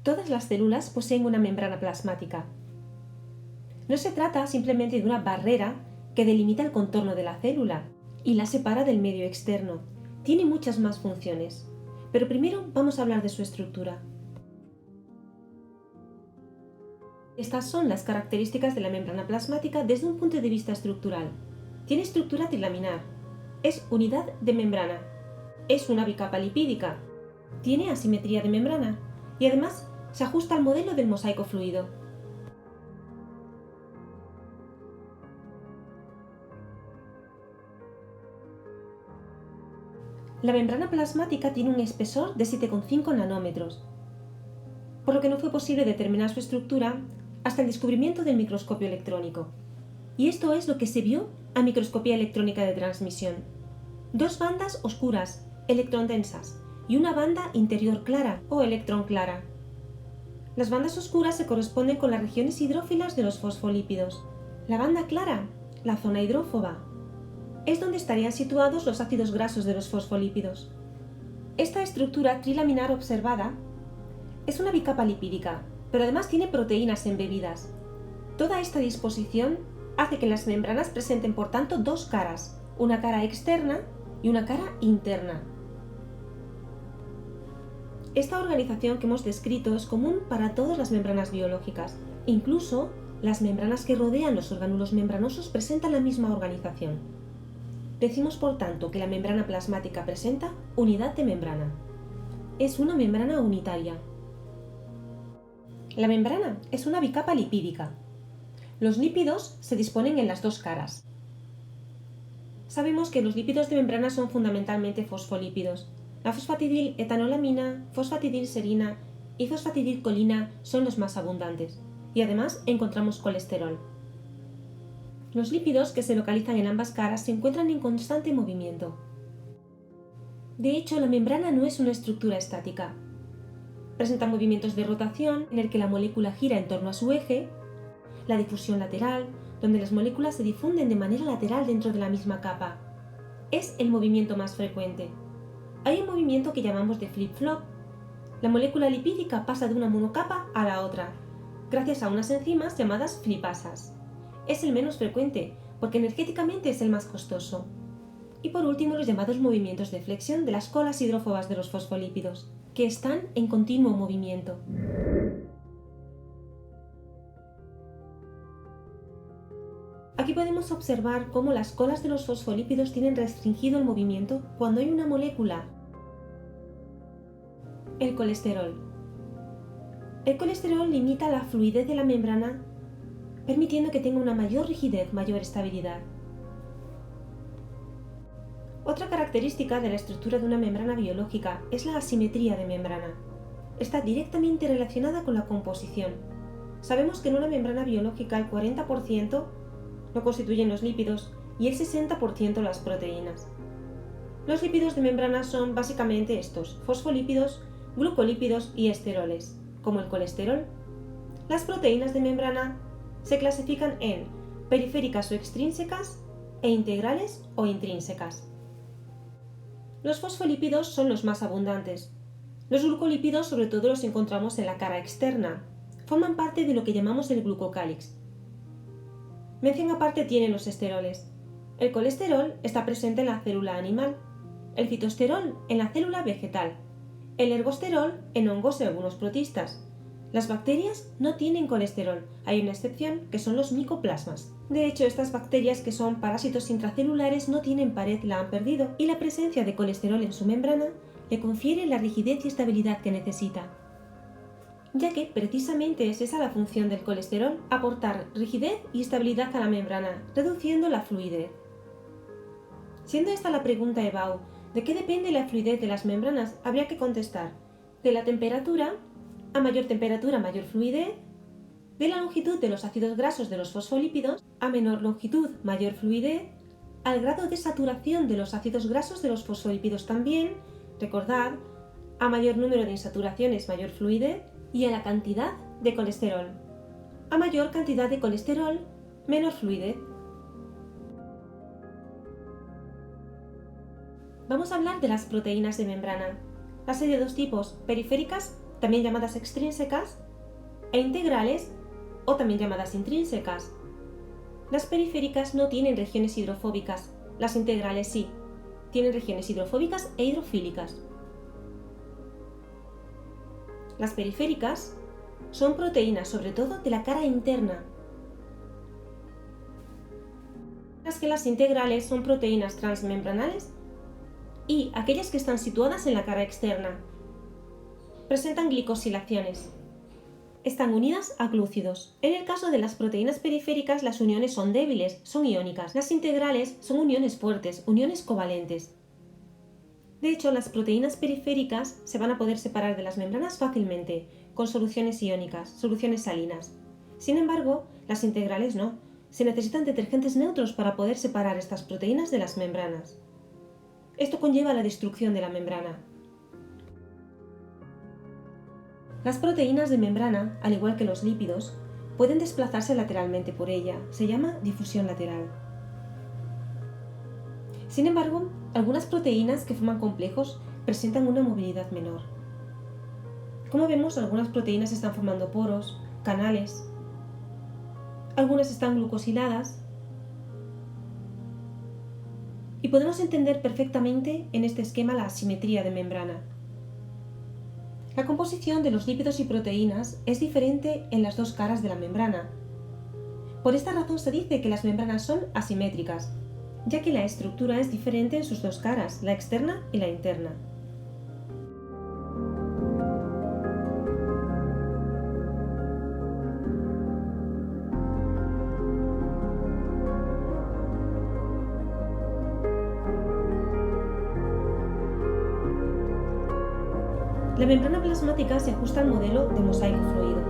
Todas las células poseen una membrana plasmática. No se trata simplemente de una barrera que delimita el contorno de la célula y la separa del medio externo. Tiene muchas más funciones. Pero primero vamos a hablar de su estructura. Estas son las características de la membrana plasmática desde un punto de vista estructural. Tiene estructura trilaminar. Es unidad de membrana. Es una bicapa lipídica. Tiene asimetría de membrana. Y además se ajusta al modelo del mosaico fluido. La membrana plasmática tiene un espesor de 7,5 nanómetros, por lo que no fue posible determinar su estructura hasta el descubrimiento del microscopio electrónico. Y esto es lo que se vio a microscopía electrónica de transmisión. Dos bandas oscuras, electrodensas, y una banda interior clara o electrón clara. Las bandas oscuras se corresponden con las regiones hidrófilas de los fosfolípidos. La banda clara, la zona hidrófoba, es donde estarían situados los ácidos grasos de los fosfolípidos. Esta estructura trilaminar observada es una bicapa lipídica, pero además tiene proteínas embebidas. Toda esta disposición hace que las membranas presenten por tanto dos caras, una cara externa y una cara interna. Esta organización que hemos descrito es común para todas las membranas biológicas. Incluso las membranas que rodean los orgánulos membranosos presentan la misma organización. Decimos por tanto que la membrana plasmática presenta unidad de membrana. Es una membrana unitaria. La membrana es una bicapa lipídica. Los lípidos se disponen en las dos caras. Sabemos que los lípidos de membrana son fundamentalmente fosfolípidos. La fosfatidil-etanolamina, fosfatidilserina y fosfatidilcolina son los más abundantes, y además encontramos colesterol. Los lípidos que se localizan en ambas caras se encuentran en constante movimiento. De hecho, la membrana no es una estructura estática. Presenta movimientos de rotación en el que la molécula gira en torno a su eje, la difusión lateral, donde las moléculas se difunden de manera lateral dentro de la misma capa. Es el movimiento más frecuente. Hay un movimiento que llamamos de flip-flop. La molécula lipídica pasa de una monocapa a la otra, gracias a unas enzimas llamadas flipasas. Es el menos frecuente, porque energéticamente es el más costoso. Y por último, los llamados movimientos de flexión de las colas hidrófobas de los fosfolípidos, que están en continuo movimiento. Aquí podemos observar cómo las colas de los fosfolípidos tienen restringido el movimiento cuando hay una molécula. El colesterol. El colesterol limita la fluidez de la membrana, permitiendo que tenga una mayor rigidez, mayor estabilidad. Otra característica de la estructura de una membrana biológica es la asimetría de membrana. Está directamente relacionada con la composición. Sabemos que en una membrana biológica el 40% lo constituyen los lípidos y el 60% las proteínas. Los lípidos de membrana son básicamente estos: fosfolípidos, glucolípidos y esteroles, como el colesterol. Las proteínas de membrana se clasifican en periféricas o extrínsecas e integrales o intrínsecas. Los fosfolípidos son los más abundantes. Los glucolípidos sobre todo los encontramos en la cara externa. Forman parte de lo que llamamos el glucocálix. Mención aparte tienen los esteroles. El colesterol está presente en la célula animal, el citosterol en la célula vegetal, el ergosterol en hongos y algunos protistas. Las bacterias no tienen colesterol, hay una excepción que son los micoplasmas. De hecho, estas bacterias que son parásitos intracelulares no tienen pared, la han perdido, y la presencia de colesterol en su membrana le confiere la rigidez y estabilidad que necesita. Ya que precisamente es esa la función del colesterol, aportar rigidez y estabilidad a la membrana, reduciendo la fluidez. Siendo esta la pregunta EBAU, ¿de qué depende la fluidez de las membranas? Habría que contestar: de la temperatura, a mayor temperatura mayor fluidez, de la longitud de los ácidos grasos de los fosfolípidos, a menor longitud mayor fluidez, al grado de saturación de los ácidos grasos de los fosfolípidos también, recordad, a mayor número de insaturaciones mayor fluidez, y a la cantidad de colesterol. A mayor cantidad de colesterol, menor fluidez. Vamos a hablar de las proteínas de membrana. Las hay de dos tipos, periféricas también llamadas extrínsecas, e integrales, o también llamadas intrínsecas. Las periféricas no tienen regiones hidrofóbicas, las integrales sí, tienen regiones hidrofóbicas e hidrofílicas. Las periféricas son proteínas sobre todo de la cara interna, mientras que las integrales son proteínas transmembranales y aquellas que están situadas en la cara externa. Presentan glicosilaciones. Están unidas a glúcidos. En el caso de las proteínas periféricas, las uniones son débiles, son iónicas. Las integrales son uniones fuertes, uniones covalentes. De hecho, las proteínas periféricas se van a poder separar de las membranas fácilmente, con soluciones iónicas, soluciones salinas. Sin embargo, las integrales no. Se necesitan detergentes neutros para poder separar estas proteínas de las membranas. Esto conlleva la destrucción de la membrana. Las proteínas de membrana, al igual que los lípidos, pueden desplazarse lateralmente por ella. Se llama difusión lateral. Sin embargo, algunas proteínas que forman complejos presentan una movilidad menor. Como vemos, algunas proteínas están formando poros, canales. Algunas están glucosiladas. Y podemos entender perfectamente en este esquema la asimetría de membrana. La composición de los lípidos y proteínas es diferente en las dos caras de la membrana. Por esta razón se dice que las membranas son asimétricas, ya que la estructura es diferente en sus dos caras, la externa y la interna. La membrana plasmática se ajusta al modelo de mosaico fluido.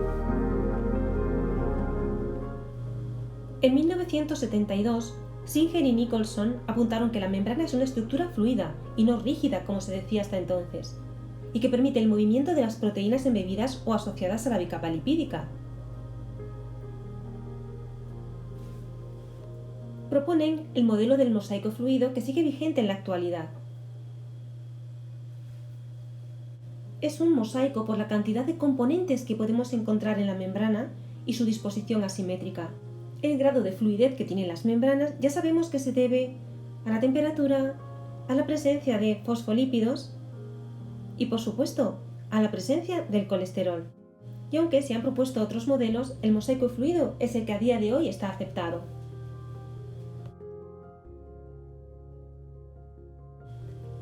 En 1972, Singer y Nicholson apuntaron que la membrana es una estructura fluida y no rígida como se decía hasta entonces, y que permite el movimiento de las proteínas embebidas o asociadas a la bicapa lipídica. Proponen el modelo del mosaico fluido que sigue vigente en la actualidad. Es un mosaico por la cantidad de componentes que podemos encontrar en la membrana y su disposición asimétrica. El grado de fluidez que tienen las membranas ya sabemos que se debe a la temperatura, a la presencia de fosfolípidos y, por supuesto, a la presencia del colesterol. Y aunque se han propuesto otros modelos, el mosaico fluido es el que a día de hoy está aceptado.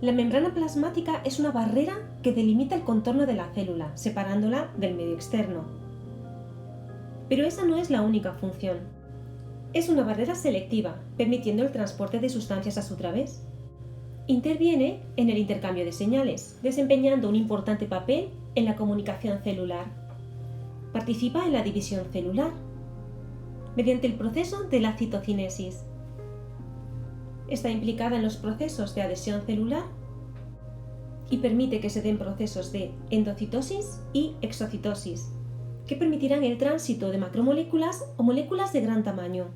La membrana plasmática es una barrera que delimita el contorno de la célula, separándola del medio externo. Pero esa no es la única función. Es una barrera selectiva, permitiendo el transporte de sustancias a su través. Interviene en el intercambio de señales, desempeñando un importante papel en la comunicación celular. Participa en la división celular, mediante el proceso de la citocinesis. Está implicada en los procesos de adhesión celular y permite que se den procesos de endocitosis y exocitosis, que permitirán el tránsito de macromoléculas o moléculas de gran tamaño.